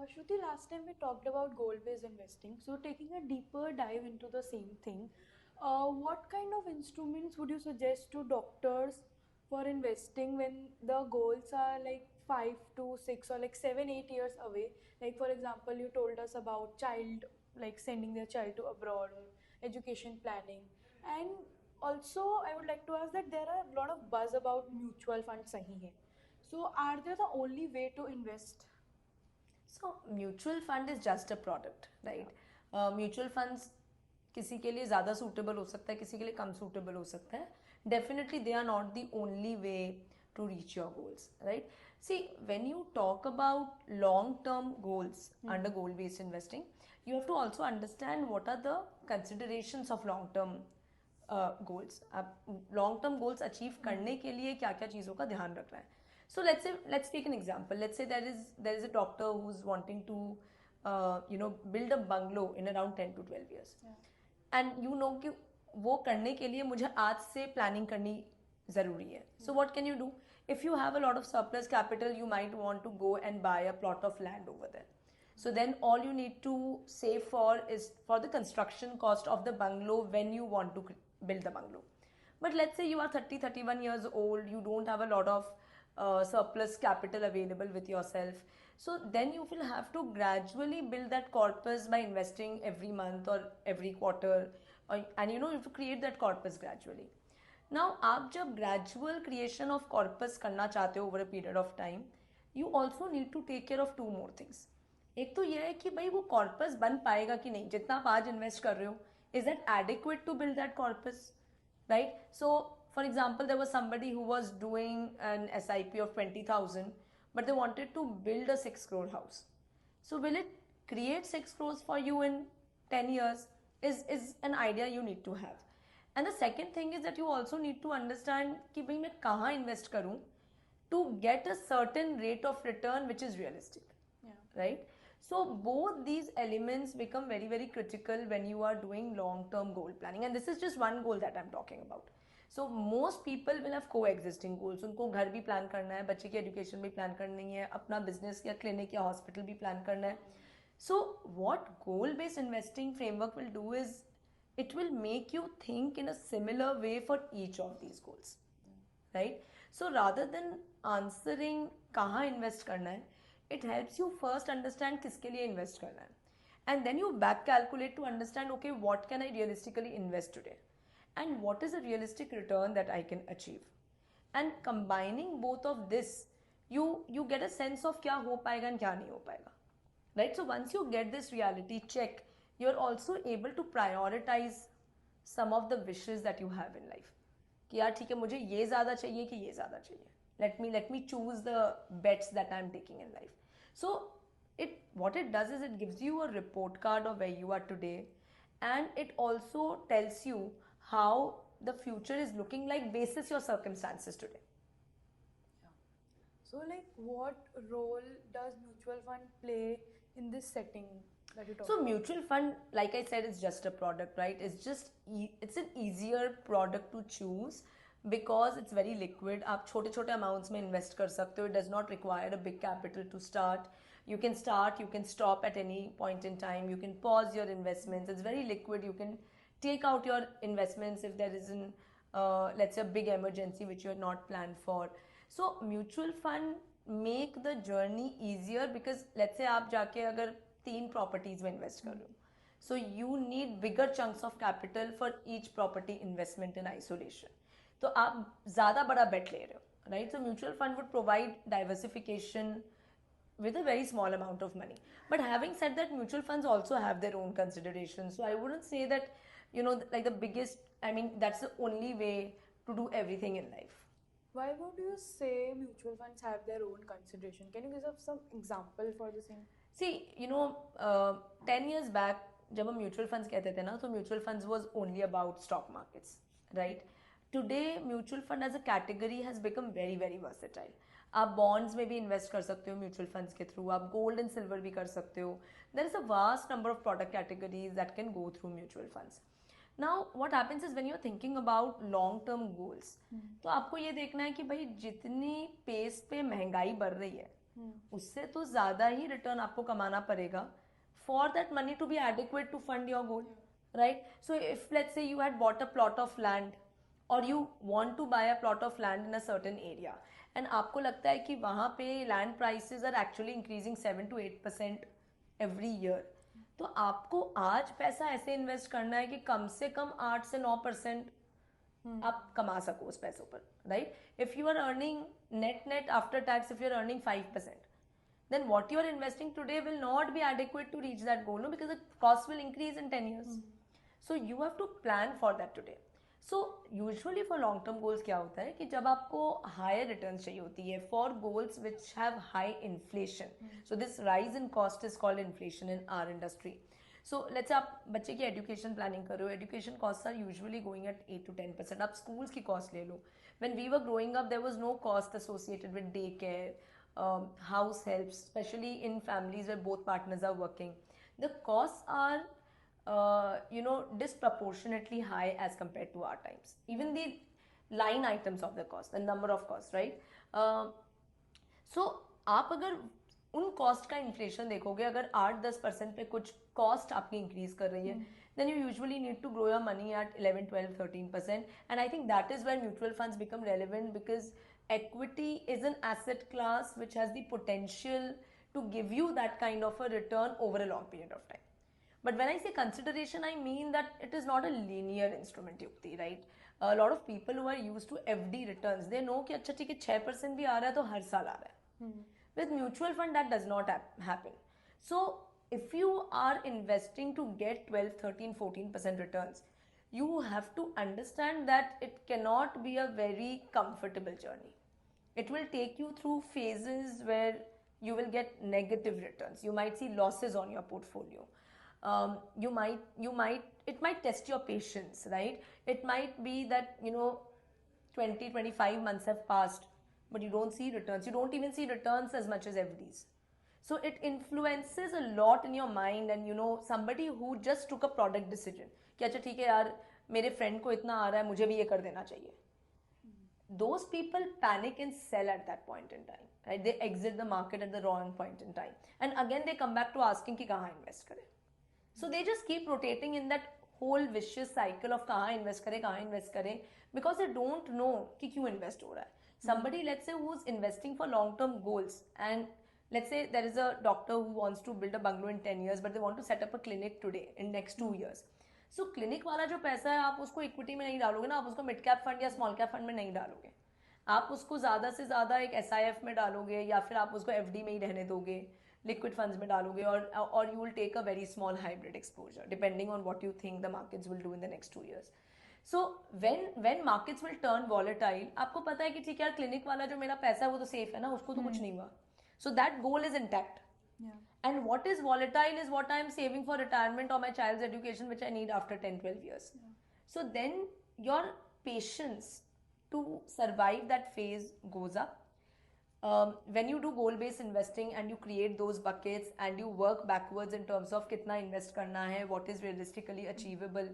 Shruti, last time we talked about goal-based investing. So, taking a deeper dive into the same thing, what kind of instruments would you suggest to doctors for investing when the goals are like 5 to 6 or like 7, 8 years away? Like, for example, you told us about child, like sending their child to abroad or education planning. And also, I would like to ask that there are a lot of buzz about mutual funds. Sahi hai. So, are they the only way to invest? So mutual fund is just a product Yeah. Right. Mutual funds किसी के लिए ज़्यादा suitable हो सकता है, किसी के लिए कम सूटेबल हो सकता है. Definitely they are not the only way to reach your goals, right? See, when you talk about long term goals under goal based investing, you have to also understand what are the considerations of long term goals. आप long term goals achieve करने के लिए क्या क्या चीज़ों का ध्यान रखना है. So let's take an example. Let's say there is a doctor who's wanting to build a bungalow in around 10 to 12 years. Yeah. And you know कि वो करने के लिए मुझे आज से प्लानिंग करनी ज़रूरी है. So what can you do? If you have a lot of surplus capital, you might want to go and buy a plot of land over there. So then all you need to save for is for the construction cost of the bungalow when you want to build the bungalow. But let's say you are 30, 31 years old, you don't have a lot of surplus capital available with yourself. So then you will have to gradually build that corpus by investing every month or every quarter, and you have to create that corpus gradually. Now, आप जब gradual creation of corpus करना चाहते हो over a period of time, you also need to take care of two more things. एक तो यह है कि भाई वो corpus बन पाएगा कि नहीं, जितना आप आज invest कर रहे हो, is that adequate to build that corpus, right? So for example, there was somebody who was doing an SIP of 20,000, but they wanted to build a 6 crore house. So will it create 6 crores for you in 10 years is an idea you need to have. And the second thing is that you also need to understand कि भाई मैं कहाँ invest करूँ to get a certain rate of return which is realistic. Yeah. Right? So both these elements become very, very critical when you are doing long-term goal planning. And this is just one goal that I'm talking about. So most people will have co-existing goals. उनको घर भी plan करना है, बच्चे की education भी plan करनी है, अपना बिजनेस या क्लिनिक या हॉस्पिटल भी प्लान करना है. So what goal-based investing framework will do is it will make you think in a similar way for each of these goals, right? So rather than answering कहाँ invest करना है, it helps you first understand किसके लिए invest करना है, and then you back calculate to understand, okay, what can I realistically invest today, and what is a realistic return that I can achieve, and combining both of this, you get a sense of क्या हो पाएगा and क्या नहीं हो पाएगा, right? So once you get this reality check, you're also able to prioritize some of the wishes that you have in life. कि यार ठीक है, मुझे ये ज़्यादा चाहिए कि ये ज़्यादा चाहिए. Let me choose the bets that I'm taking in life. So what it does is it gives you a report card of where you are today, and it also tells you how the future is looking like basis your circumstances today. So, like, what role does mutual fund play in this setting that you talk So about? mutual fund, like I said, is just a product, right? It's an easier product to choose because it's very liquid. आप छोटे छोटे amounts में invest कर सकते हो. It does not require a big capital to start. You can start, you can stop at any point in time. You can pause your investments. It's very liquid. You can take out your investments if there is an let's say a big emergency which you had not planned for. So mutual fund make the journey easier because let's say आप जाके अगर 3 properties में invest कर रहे हो, so you need bigger chunks of capital for each property investment in isolation. तो आप ज़्यादा बड़ा बेट ले रहे हो, right? So mutual fund would provide diversification with a very small amount of money. But having said that, mutual funds also have their own considerations. So I wouldn't say that, like the biggest, I mean, that's the only way to do everything in life. Why would you say mutual funds have their own consideration? Can you give us some example for the same? See, 10 years back, जब हम mutual funds कहते थे ना, तो mutual funds was only about stock markets, right? Today mutual fund as a category has become very very versatile. आप bonds में भी invest कर सकते हो म्यूचुअल फंड्स के थ्रू, आप गोल्ड एंड सिल्वर भी कर सकते हो. There is a vast number of product categories that can go through mutual funds. Now what happens is when you are thinking about long term goals, तो आपको ये देखना है कि भाई जितनी पेस पे महंगाई बढ़ रही है, उससे तो ज़्यादा ही रिटर्न आपको कमाना पड़ेगा for that money to be adequate to fund your goal, right? So if let's say you had bought a plot of land or you want to buy a plot of land in a certain area and आपको लगता है कि वहाँ पे land prices are actually increasing 7 to 8% every year, तो आपको आज पैसा ऐसे इन्वेस्ट करना है कि कम से कम 8 से 9% आप कमा सको उस पैसों पर, right? If you are earning net after tax, if you are earning 5%, then what you are investing today will not be adequate to reach that goal, no, because the cost will increase in 10 years. So you have to plan for that today. So usually for long term goals क्या होता है कि जब आपको higher returns चाहिए होती है for goals which have high inflation. So this rise in cost is called inflation in our industry. So let's say आप बच्चे की education planning कर रहे हो, education costs are usually going at 8 to 10%. आप schools की cost ले लो. When we were growing up, there was no cost associated with daycare, house helps, especially in families where both partners are working. The costs are disproportionately high as compared to our times. Even the line items of the cost, the number of costs, right? So आप अगर उन cost का inflation देखोगे, अगर 8-10% पे कुछ cost आपकी increase कर रही है, then you usually need to grow your money at 11, 12, 13%. And I think that is where mutual funds become relevant, because equity is an asset class which has the potential to give you that kind of a return over a long period of time. But when I say consideration, I mean that it is not a linear instrument, Yukti, right? A lot of people who are used to FD returns, they know कि अच्छा ठीक है 6% भी आ रहा है तो हर साल आ रहा है. With mutual fund, that does not happen. So if you are investing to get 12, 13, 14% returns, you have to understand that it cannot be a very comfortable journey. It will take you through phases where you will get negative returns. You might see losses on your portfolio. It might test your patience, right? It might be that 20, 25 months have passed, but you don't see returns. You don't even see returns as much as FDs. So it influences a lot in your mind. And somebody who just took a product decision कि अच्छा ठीक है यार, मेरे friend को इतना आ रहा है, मुझे भी ये कर देना चाहिए. Those people panic and sell at that point in time, right? They exit the market at the wrong point in time, and again they come back to asking कि कहाँ invest करें. So they just keep rotating in that whole vicious cycle of कहाँ invest करें, because they don't know कि क्यों invest हो रहा है. Somebody, let's say, who's investing for long term goals, and let's say there is a doctor who wants to build a bungalow in 10 years, but they want to set up a clinic today in next 2 years. So clinic वाला जो पैसा है आप उसको equity में नहीं डालोगे ना, आप उसको मिड कैप फंड या स्मॉल कैप फंड में नहीं डालोगे, आप उसको ज़्यादा से ज़्यादा एक SIF में डालोगे, या फिर आप उसको FD में ही रहने दोगे, लिक्विड फंड्स में डालोगे, और you will take a very small hybrid exposure depending on what you think the markets will do in the next 2 years. So when markets will turn volatile, आपको पता है कि ठीक है यार, क्लिनिक वाला जो मेरा पैसा है वो तो सेफ है ना, उसको तो कुछ नहीं हुआ. So that goal is intact. Yeah. And what is volatile is what I am saving for retirement or my child's education, which I need after 10-12 years. Yeah. So then your patience to survive that phase goes up. When you do goal-based investing and you create those buckets and you work backwards in terms of कितना invest करना है, what is realistically achievable,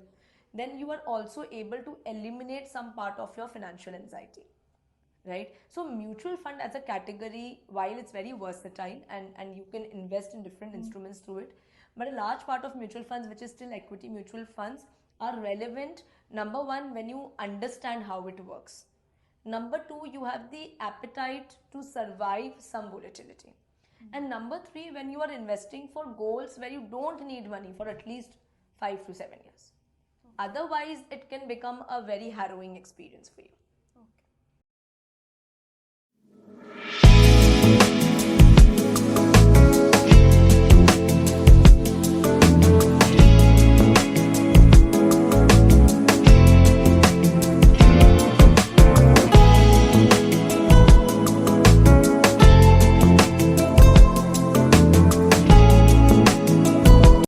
then you are also able to eliminate some part of your financial anxiety. Right? So mutual fund as a category, while it's very versatile and you can invest in different instruments through it, but a large part of mutual funds, which is still equity mutual funds, are relevant. Number one, when you understand how it works. Number two, you have the appetite to survive some volatility. And number three, when you are investing for goals where you don't need money for at least 5 to 7 years. Otherwise, it can become a very harrowing experience for you. Okay.